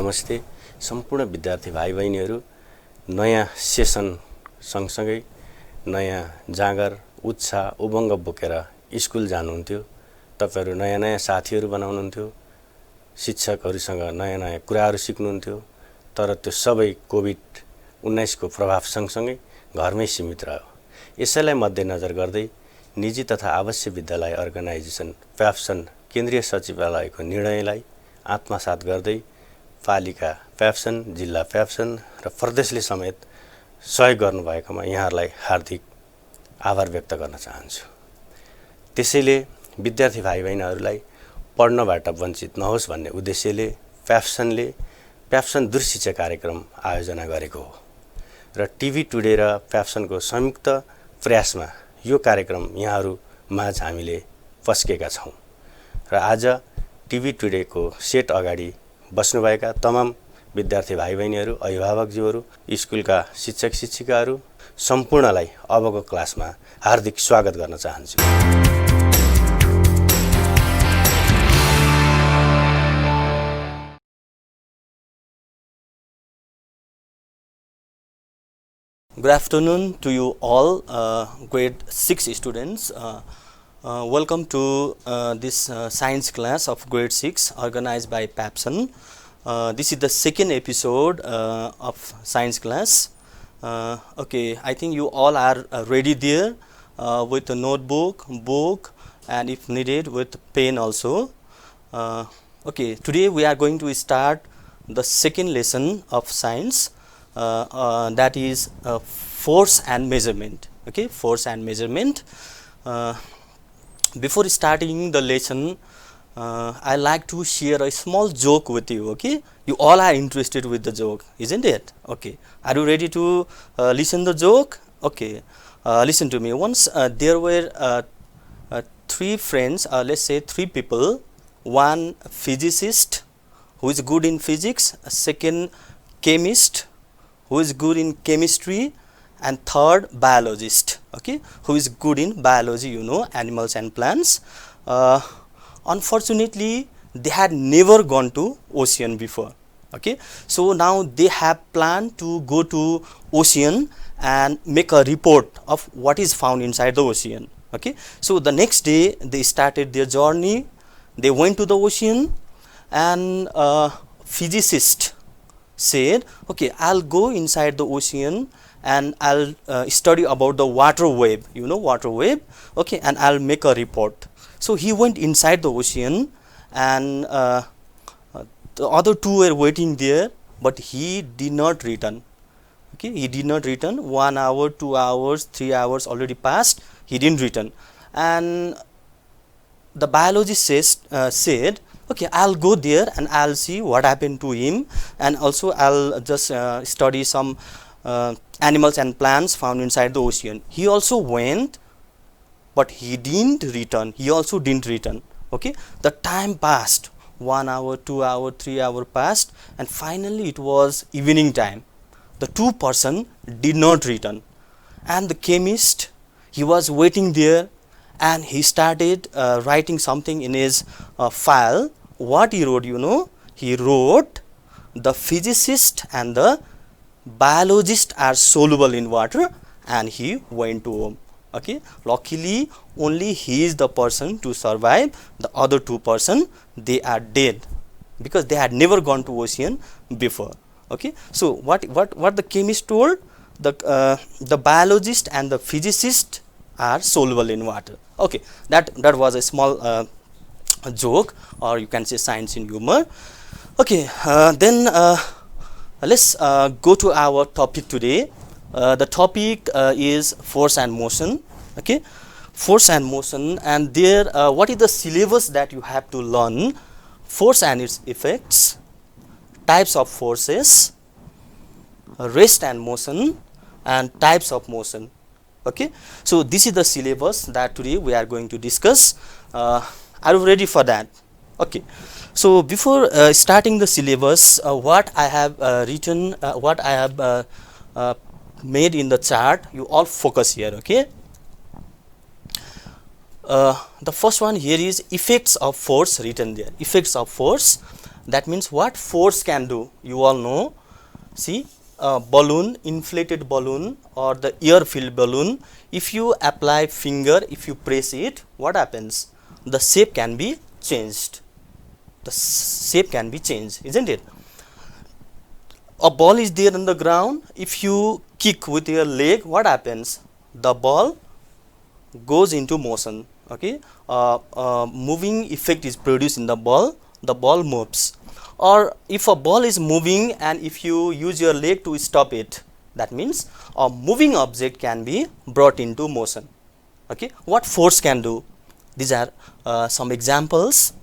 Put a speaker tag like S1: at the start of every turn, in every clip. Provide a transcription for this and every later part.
S1: नमस्ते सम्पूर्ण विद्यार्थी भाइ बहिनीहरू। नयाँ सेसन सँगसँगै नयाँ जाँगर उत्साह उमङ्ग बोकेर स्कुल जानुहुन्थ्यो। तपाईहरु नयाँ नयाँ साथीहरू बनाउनुहुन्थ्यो, शिक्षकहरूसँग नयाँ नयाँ कुराहरू सिक्नुहुन्थ्यो। तर त्यो सबै कोभिड-19 को प्रभाव सँगसँगै घरमै सीमित रह्यो। यसैलाई मध्यनजर गर्दै निजी तथा आवासीय विद्यालय अर्गनाइजेसन प्याप्सन केन्द्रीय सचिवालयको निर्णयलाई आत्मसात गर्दै पालिका प्याप्सन, जिल्ला प्याप्सन र प्रदेशले समेत सहयोग गर्नुभएकोमा यहाँहरूलाई हार्दिक आभार व्यक्त गर्न चाहन्छु। त्यसैले विद्यार्थी भाइ बहिनीहरूलाई पढ्नबाट वञ्चित नहोस् भन्ने उद्देश्यले प्याप्सनले प्याप्सन दूरशिक्षा कार्यक्रम आयोजना गरेको हो र टिभी टुडे र प्याप्सनको संयुक्त प्रयासमा यो कार्यक्रम यहाँहरू माझ हामीले पस्केका छौं र आज टिभी टुडेको सेट अगाडि बस्नुभएका तमाम विद्यार्थी भाइ बहिनीहरू, अभिभावकज्यूहरू, स्कुलका शिक्षक शिक्षिकाहरू सम्पूर्णलाई अबको क्लासमा हार्दिक स्वागत गर्न चाहन्छु।
S2: Good afternoon to you all, grade 6 students. Welcome to this science class of grade 6 organized by PAPSON. This is the second episode of science class. Okay, I think you all are ready there with a notebook, book, and if needed with pen also. Okay, today we are going to start the second lesson of science. That is force and measurement. Okay, force and measurement. Before starting the lesson, I like to share a small joke with you. Okay, you all are interested with the joke, isn't it? Okay, are you ready to listen the joke? Okay, listen to me. Once there were three friends, let's say three people. One physicist who is good in physics, a second chemist who is good in chemistry, and third biologist, okay, who is good in biology, you know, animals and plants. Unfortunately, they had never gone to ocean before. Okay, so now they have planned to go to ocean and make a report of what is found inside the ocean. Okay, so the next day they started their journey. They went to the ocean, and physicist said, okay, I'll go inside the ocean and I'll study about the water wave, you know, water wave, okay, and I'll make a report. So he went inside the ocean, and the other two were waiting there, but he did not return. Okay, he did not return. 1 hour, 2 hours, 3 hours already passed, he didn't return. And the biologist said, okay, I'll go there and I'll see what happened to him, and also I'll just study some animals and plants found inside the ocean. He also went, but he didn't return. He also didn't return. Okay, the time passed. 1 hour, 2 hour, 3 hour passed, and finally it was evening time. The two person did not return, and the chemist, he was waiting there, and he started writing something in his file. What he wrote, you know, he wrote, the physicist and the biologist are soluble in water, and he went to home. Okay, luckily only he is the person to survive. The other two person, they are dead because they had never gone to ocean before. Okay, so what the chemist told, the biologist and the physicist are soluble in water. Okay, that was a small joke, or you can say science in humor. Okay, then let's go to our topic today. The topic is force and motion. Okay, force and motion, and there what is the syllabus that you have to learn? Force and its effects, types of forces, rest and motion, and types of motion. Okay, so this is the syllabus that today we are going to discuss. Are you ready for that? Okay, so before starting the syllabus, what I have written, what I have made in the chart, you all focus here. Okay, the first one here is effects of force, written there, effects of force. That means what force can do, you all know. See, a balloon, inflated balloon or the air filled balloon, if you apply finger, if you press it, what happens? The shape can be changed. The shape can be changed, isn't it? A ball is there on the ground, if you kick with your leg, what happens? The ball goes into motion. Okay, moving effect is produced in the ball moves. Or if a ball is moving and if you use your leg to stop it, that means a moving object can be brought into motion. Okay, what force can do? These are some examples.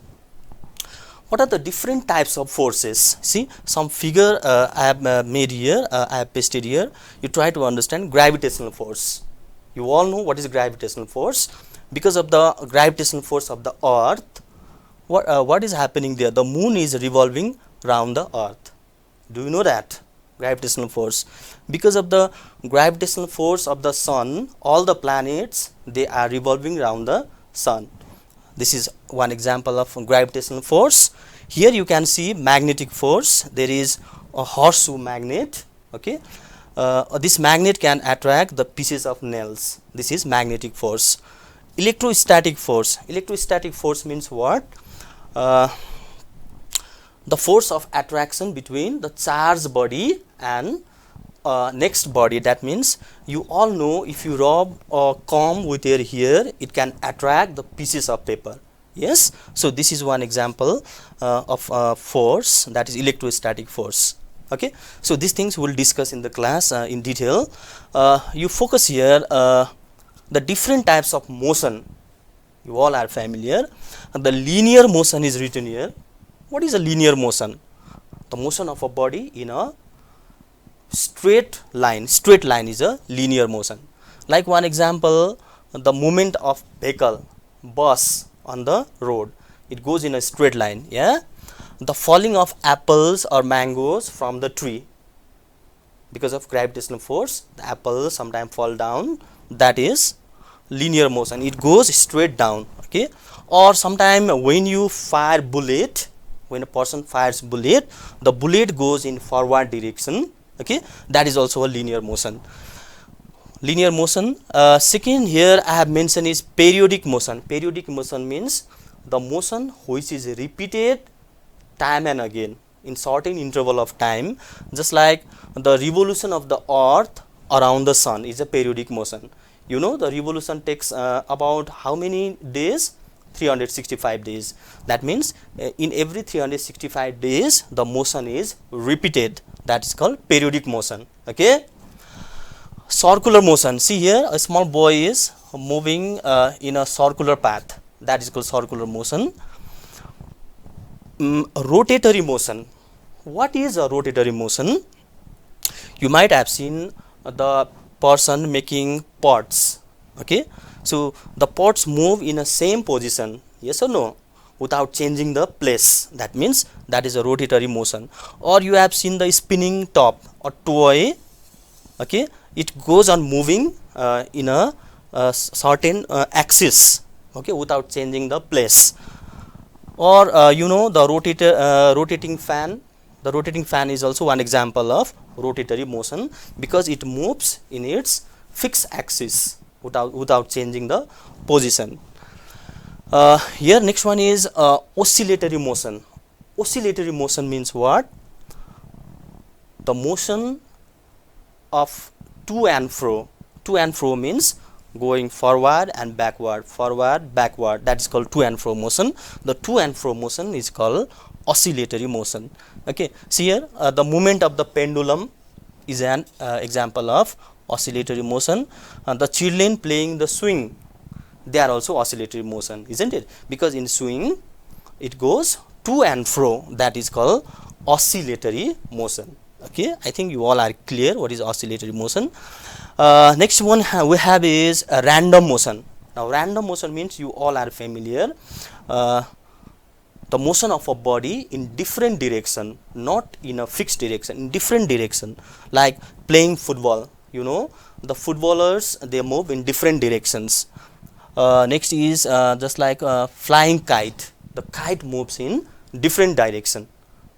S2: What are the different types of forces? See, some figure I have made here, I have pasted here. You try to understand gravitational force. You all know what is gravitational force. Because of the gravitational force of the earth, what is happening there? The moon is revolving around the earth. Do you know that? Gravitational force. Because of the gravitational force of the sun, all the planets, they are revolving around the sun. This is one example of gravitational force. Here you can see magnetic force. There is a horseshoe magnet. Okay, this magnet can attract the pieces of nails. This is magnetic force. Electrostatic force. Electrostatic force means what? The force of attraction between the charged body and next body. That means you all know, if you rub a comb with your hair, it can attract the pieces of paper. Yes, so this is one example of force, that is electrostatic force. Okay, so these things we will discuss in the class in detail. You focus here the different types of motion. You all are familiar. The linear motion is written here. What is a linear motion? The motion of a body in a straight line. Straight line is a linear motion. Like one example, the movement of vehicle, bus on the road, it goes in a straight line. Yeah, the falling of apples or mangoes from the tree, because of gravitational force, the apples sometimes fall down. That is linear motion, it goes straight down. Okay, or sometime when you fire bullet, when a person fires bullet, the bullet goes in forward direction. Okay, that is also a linear motion. Linear motion. Second here I have mentioned is periodic motion. Periodic motion means the motion which is repeated time and again in certain interval of time, just like the revolution of the earth around the sun is a periodic motion. You know, the revolution takes about how many days? 365 days. That means in every 365 days the motion is repeated. That is called periodic motion. Okay, circular motion. See here, a small boy is moving in a circular path. That is called circular motion. Rotatory motion. What is a rotatory motion? You might have seen the person making pots. Okay, so the pots move in a same position, yes or no, without changing the place. That means that is a rotatory motion. Or you have seen the spinning top or toy. Okay, it goes on moving in a certain axis. Okay, without changing the place. Or you know, the rotating fan. The rotating fan is also one example of rotatory motion, because it moves in its fixed axis without changing the position. Here next one is oscillatory motion. Oscillatory motion means what? The motion of to and fro. To and fro means going forward and backward, forward, backward. That is called to and fro motion. The to and fro motion is called oscillatory motion. Okay, see here, the movement of the pendulum is an example of oscillatory motion. The children playing the swing, they are also oscillatory motion, isn't it? Because in swing it goes to and fro. That is called oscillatory motion. Okay, I think you all are clear what is oscillatory motion. Next one we have is random motion. Now random motion means you all are familiar. The motion of a body in different direction, not in a fixed direction, in different direction. Like playing football, you know, the footballers, they move in different directions. Next is just like flying kite. The kite moves in different direction.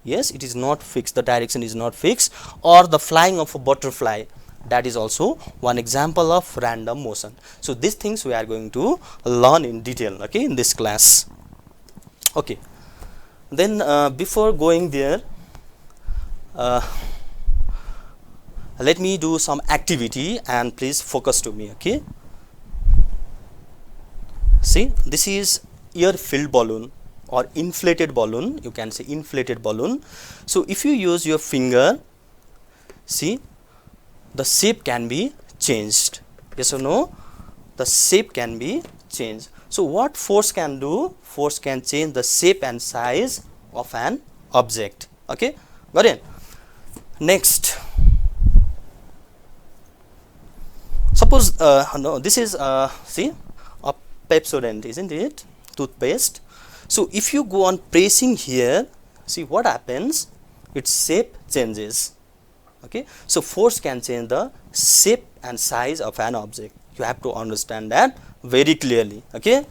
S2: Yes, it is not fixed, the direction is not fixed. Or the flying of a butterfly, that is also one example of random motion. So these things we are going to learn in detail, okay, in this class. Okay, then before going there, let me do some activity and please focus to me, okay. See, this is air filled balloon or inflated balloon, you can say inflated balloon. So if you use your finger, see, the shape can be changed, yes or no, the shape can be changed. So what force can do? Force can change the shape and size of an object, okay, got it. Next, suppose no, this is see, a Pepsodent, isn't it, toothpaste. So if you go on pressing here, see what happens, its shape changes, okay. So force can change the shape and size of an object, you have to understand that very clearly, okay.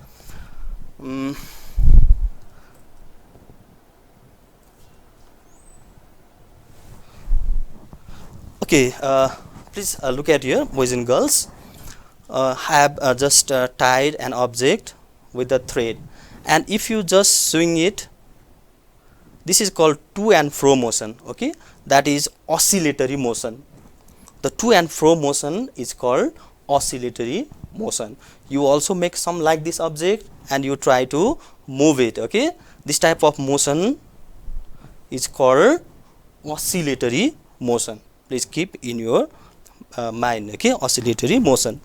S2: Okay, please look at here, boys and girls. Have just tied an object with a thread, and if you just swing it, this is called to and fro motion, okay, that is oscillatory motion. The to and fro motion is called oscillatory motion. You also make some like this object and you try to move it, okay. This type of motion is called oscillatory motion. Please keep in your mind, okay, oscillatory motion.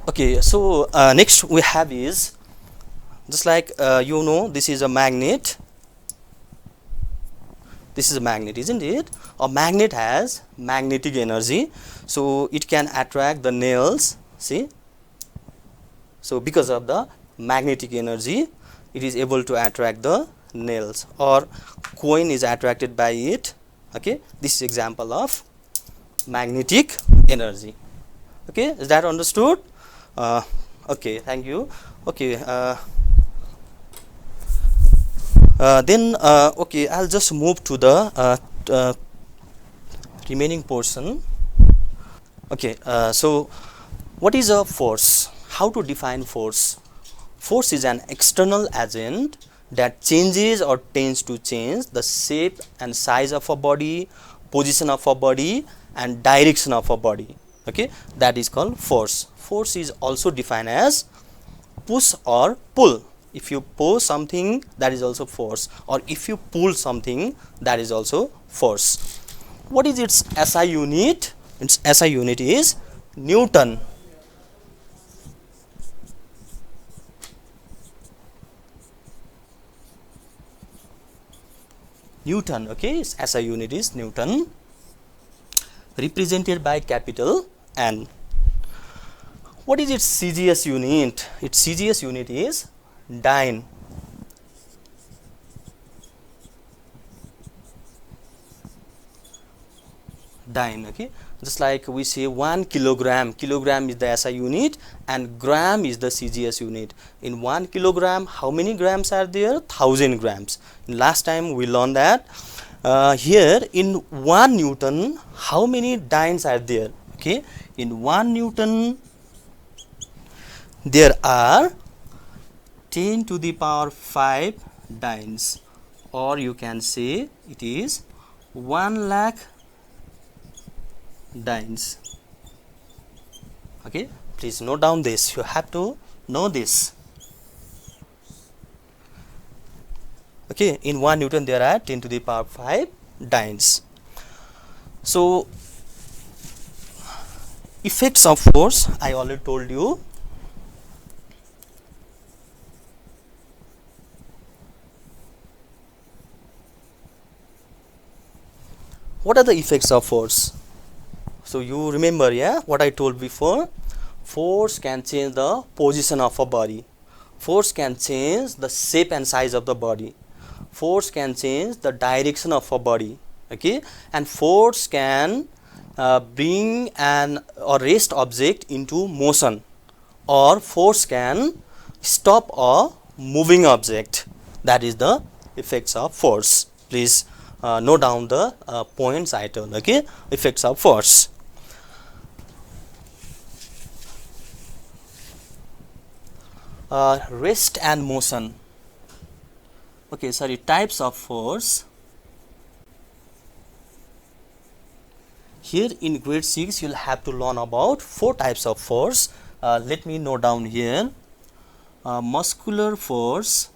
S2: Okay, so next we have is just like you know, this is a magnet. This is a magnet, isn't it? A magnet has magnetic energy, so it can attract the nails, see. So because of the magnetic energy, it is able to attract the nails, or coin is attracted by it, okay. This is example of magnetic energy, okay. Is that understood? Okay, thank you. Okay, then okay, I'll just move to the remaining portion. Okay, so what is a force? How to define force? Force is an external agent that changes or tends to change the shape and size of a body, position of a body, and direction of a body, okay. That is called force. Force is also defined as push or pull. If you push something, that is also force, or if you pull something, that is also force. What is its SI unit? Its SI unit is Newton. Newton, okay, its SI unit is Newton, represented by capital N. What is its CGS unit? Its CGS unit is Dyne. Dyne, okay. Just like we say 1 kilogram, kilogram is the SI unit and gram is the CGS unit. In 1 kilogram, how many grams are there? 1000 grams. Last time we learned that. Here in 1 Newton, how many dynes are there? Okay, in 1 Newton, there are 10 to the power 5 dynes, or you can say it is 1 lakh dynes. Okay, please note down this, you have to know this. Okay, in 1 Newton there are 10 to the power 5 dynes. So effects of force, I already told you. What are the effects of force? So you remember, yeah, what I told before. Force can change the position of a body. Force can change the shape and size of the body. Force can change the direction of a body. Okay, and force can bring an or rest object into motion, or force can stop a moving object. That is the effects of force. Please note down the points I told. Okay, effects of force. Rest and motion. Okay, sorry, types of force. Here in grade 6 you'll have to learn about 4 types of force. Let me note down here. Muscular force,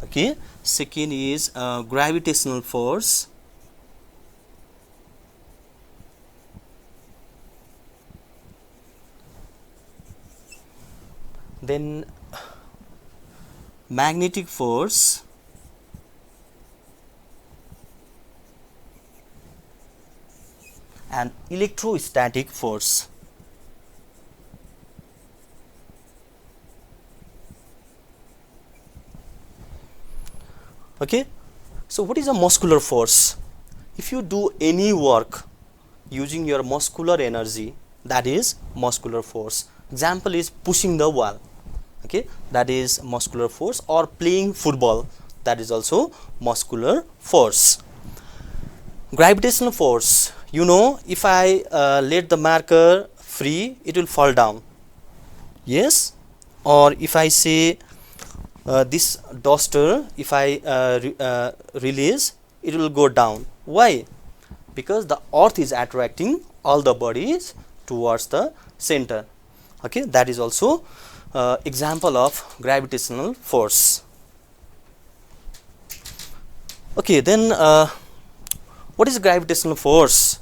S2: okay. Second is gravitational force. Then magnetic force, and electrostatic force. Okay, so what is a muscular force? If you do any work using your muscular energy, that is muscular force. Example is pushing the wall, okay, that is muscular force, or playing football, that is also muscular force. Gravitational force, you know, if I let the marker free, it will fall down, yes, or if I say this duster, if I release, it will go down. Why? Because the earth is attracting all the bodies towards the center, okay, that is also example of gravitational force. Okay, then what is gravitational force?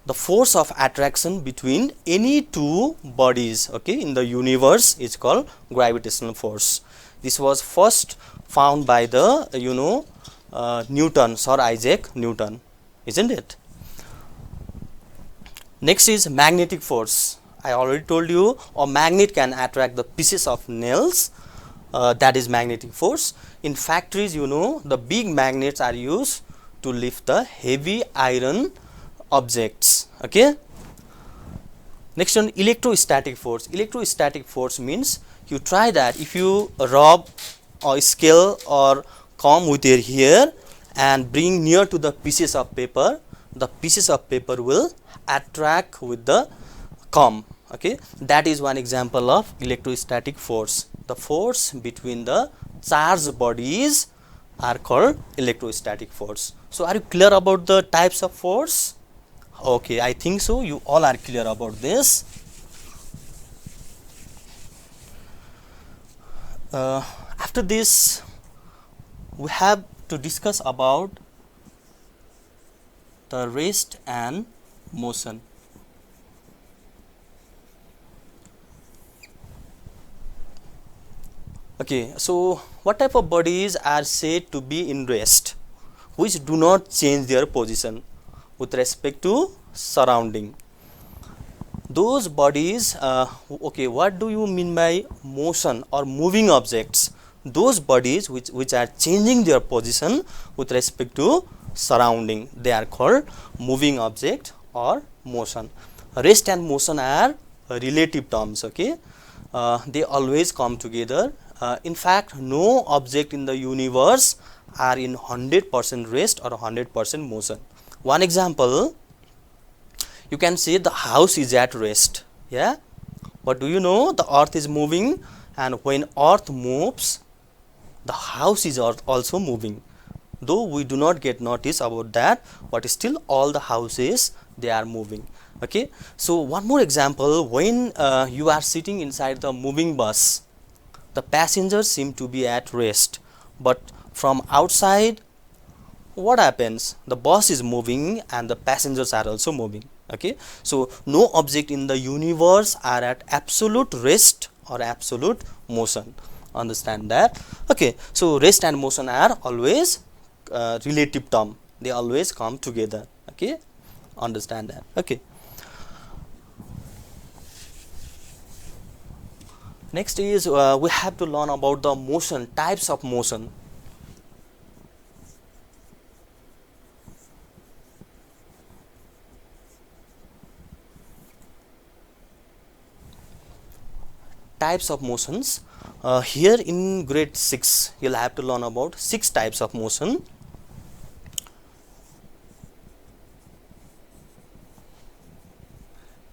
S2: The force of attraction between any two bodies, okay, in the universe is called gravitational force. This was first found by the Newton, Sir Isaac Newton, isn't it? Next is magnetic force. I already told you a magnet can attract the pieces of nails, that is magnetic force. In factories, you know, the big magnets are used to lift the heavy iron objects, okay. Next one, electrostatic force. Electrostatic force means you try that if you rub a scale or comb with your hair and bring near to the pieces of paper, the pieces of paper will attract with the comb, okay. That is one example of electrostatic force. The force between the charged bodies are called electrostatic force. So are you clear about the types of force? Okay, I think so you all are clear about this. After this, we have to discuss about the rest and motion. Okay, so what type of bodies are said to be in rest, which do not change their position with respect to surrounding? Those bodies, okay, what do you mean by motion or moving objects? Those bodies which are changing their position with respect to surrounding, they are called moving object or motion. Rest and motion are relative terms, okay. They always come together. In fact, no object in the universe are in 100% rest or 100% motion. One example, you can say the house is at rest, yeah, but do you know the earth is moving, and when earth moves, the house is also moving, though we do not get notice about that, but still all the houses, they are moving, okay. So one more example, when you are sitting inside the moving bus, the passengers seem to be at rest, but from outside what happens? The bus is moving and the passengers are also moving, okay. So no object in the universe are at absolute rest or absolute motion, understand that, okay. So rest and motion are always relative term, they always come together, okay, understand that, okay. Next is we have to learn about the motion, types of motion. types of motions. Here in grade 6 you'll have to learn about 6 types of motion.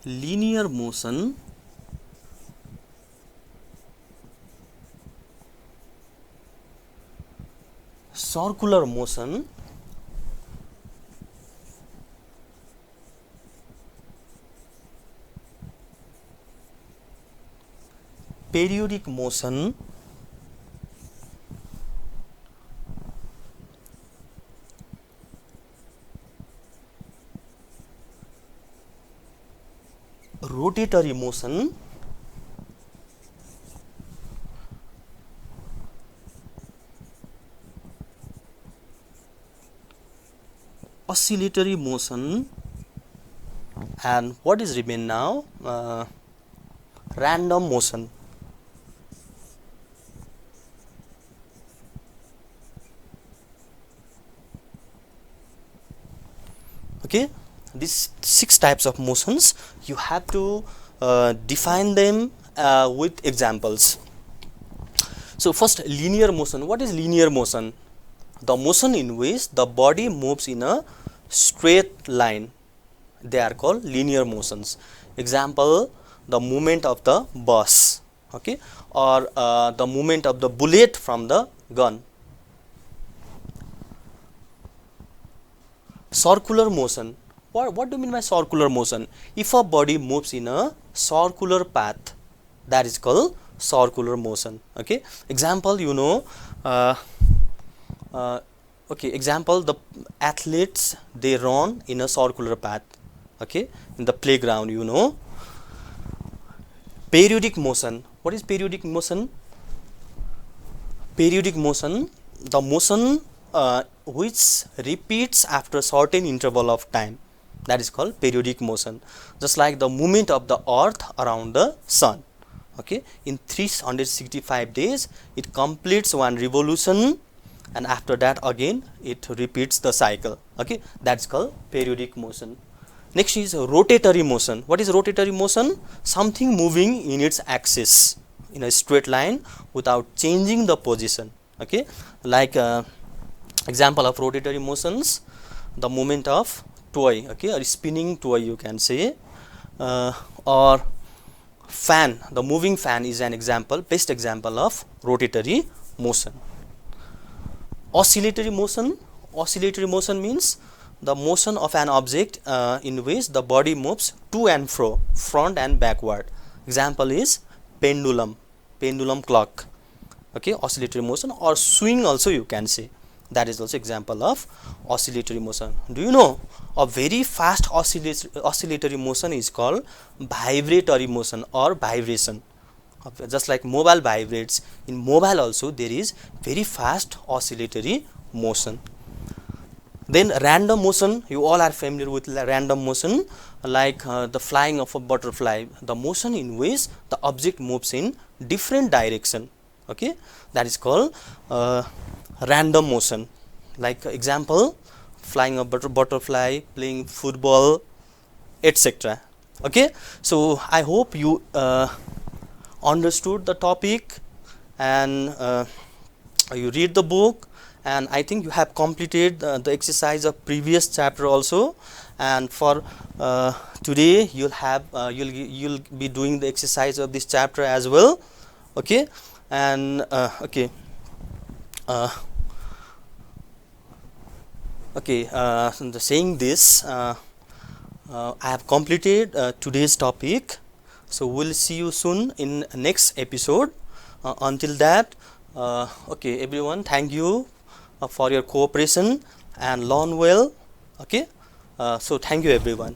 S2: Linear motion, circular motion, periodic motion, rotatory motion, oscillatory motion, and what is remain now? Random motion. Okay, these 6 types of motions, you have to define them with examples. So first, linear motion. What is linear motion? The motion in which the body moves in a straight line, they are called linear motions. Example, the movement of the bus, okay, or the movement of the bullet from the gun. Circular motion. What do you mean by circular motion? If a body moves in a circular path, that is called circular motion. Okay. Example, you know, okay. Example, the athletes, they run in a circular path. Okay, in the playground, you know. Periodic motion. What is periodic motion? Periodic motion, the motion which repeats after a certain interval of time, that is called periodic motion. Just like the movement of the earth around the sun. Okay, in 365 days it completes one revolution, and after that again it repeats the cycle. Okay, that's called periodic motion. Next is rotatory motion. What is rotatory motion? Something moving in its axis in a straight line without changing the position. Okay, like example of rotatory motions, the movement of toy, okay, or spinning toy, you can say, or fan. The moving fan is an example, best example of rotatory motion. Oscillatory motion. Oscillatory motion means the motion of an object in which the body moves to and fro, front and backward. Example is pendulum, pendulum clock. Okay, oscillatory motion, or swing also you can say. That is also example of oscillatory motion. Do you know a very fast oscillatory motion is called vibratory motion or vibration? Just like mobile vibrates, in mobile also there is very fast oscillatory motion. Then random motion, you all are familiar with random motion, like the flying of a butterfly, the motion in which the object moves in different direction. Okay, that is called random motion. Like example, flying a butterfly, playing football, etc. Okay, so I hope you understood the topic, and you read the book, and I think you have completed the exercise of previous chapter also. And for today you'll have you'll be doing the exercise of this chapter as well. Okay, and okay. Saying this, I have completed today's topic. So we'll see you soon in next episode. Until that, okay, everyone, thank you for your cooperation and learn well. Okay, so thank you everyone.